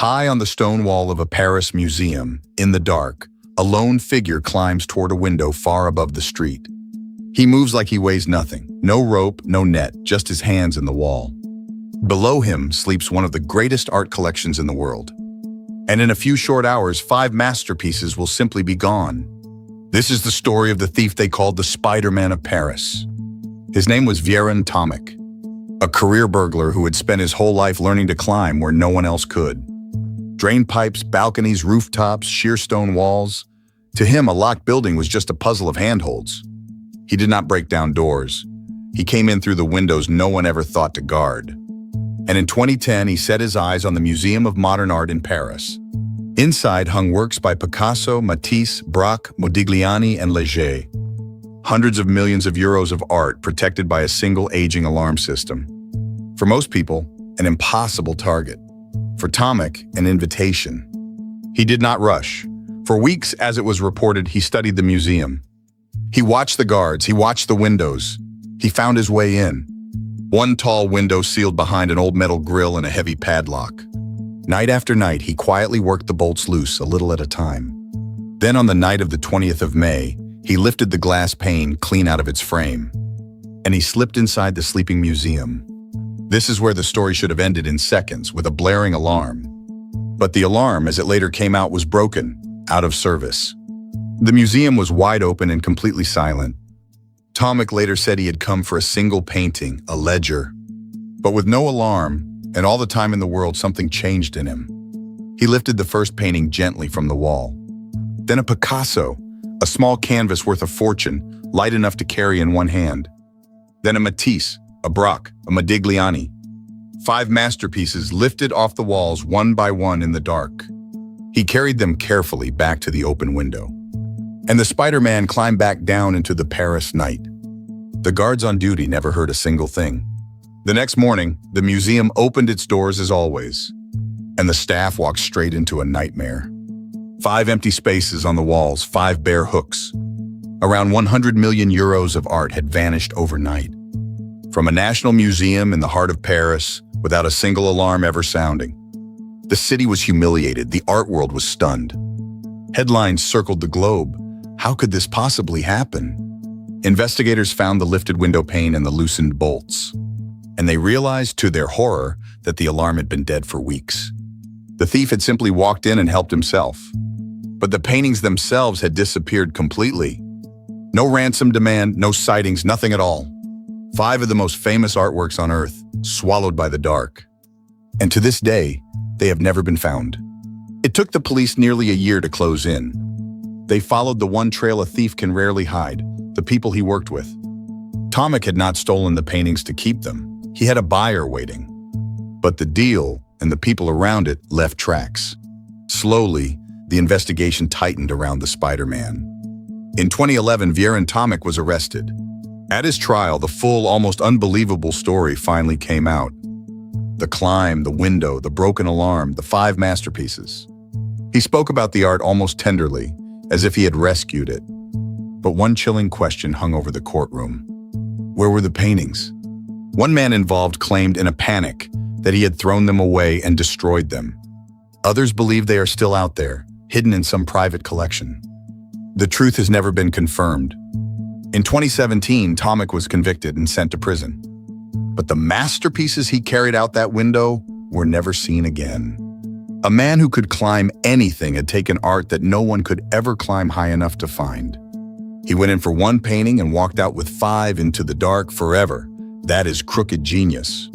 High on the stone wall of a Paris museum, in the dark, a lone figure climbs toward a window far above the street. He moves like he weighs nothing. No rope, no net, just his hands in the wall. Below him sleeps one of the greatest art collections in the world. And in a few short hours, 5 masterpieces will simply be gone. This is the story of the thief they called the Spider-Man of Paris. His name was Vjeran Tomic, a career burglar who had spent his whole life learning to climb where no one else could. Drain pipes, balconies, rooftops, sheer stone walls. To him, a locked building was just a puzzle of handholds. He did not break down doors. He came in through the windows no one ever thought to guard. And in 2010, he set his eyes on the Museum of Modern Art in Paris. Inside hung works by Picasso, Matisse, Braque, Modigliani, and Léger. Hundreds of millions of euros of art protected by a single aging alarm system. For most people, an impossible target. For Tomic, an invitation. He did not rush. For weeks, as it was reported, he studied the museum. He watched the guards, he watched the windows. He found his way in. One tall window sealed behind an old metal grille and a heavy padlock. Night after night, he quietly worked the bolts loose, a little at a time. Then on the night of the 20th of May, he lifted the glass pane clean out of its frame. And he slipped inside the sleeping museum. This is where the story should have ended in seconds, with a blaring alarm. But the alarm, as it later came out, was broken, out of service. The museum was wide open and completely silent. Tomic later said he had come for a single painting, a Léger. But with no alarm, and all the time in the world, something changed in him. He lifted the first painting gently from the wall. Then a Picasso, a small canvas worth a fortune, light enough to carry in one hand. Then a Matisse, a Braque, a Modigliani. 5 masterpieces lifted off the walls one by one in the dark. He carried them carefully back to the open window. And the Spider-Man climbed back down into the Paris night. The guards on duty never heard a single thing. The next morning, the museum opened its doors as always, and the staff walked straight into a nightmare. 5 empty spaces on the walls, 5 bare hooks. Around 100 million euros of art had vanished overnight. From a national museum in the heart of Paris, without a single alarm ever sounding. The city was humiliated, the art world was stunned. Headlines circled the globe. How could this possibly happen? Investigators found the lifted window pane and the loosened bolts. And they realized, to their horror, that the alarm had been dead for weeks. The thief had simply walked in and helped himself. But the paintings themselves had disappeared completely. No ransom demand, no sightings, nothing at all. 5 of the most famous artworks on Earth, swallowed by the dark. And to this day, they have never been found. It took the police nearly a year to close in. They followed the one trail a thief can rarely hide, the people he worked with. Tomic had not stolen the paintings to keep them. He had a buyer waiting. But the deal and the people around it left tracks. Slowly, the investigation tightened around the Spider-Man. In 2011, Vjeran Tomic was arrested. At his trial, the full, almost unbelievable story finally came out. The climb, the window, the broken alarm, the 5 masterpieces. He spoke about the art almost tenderly, as if he had rescued it. But one chilling question hung over the courtroom. Where were the paintings? One man involved claimed in a panic that he had thrown them away and destroyed them. Others believe they are still out there, hidden in some private collection. The truth has never been confirmed. In 2017, Tomic was convicted and sent to prison. But the masterpieces he carried out that window were never seen again. A man who could climb anything had taken art that no one could ever climb high enough to find. He went in for one painting and walked out with 5 into the dark forever. That is crooked genius.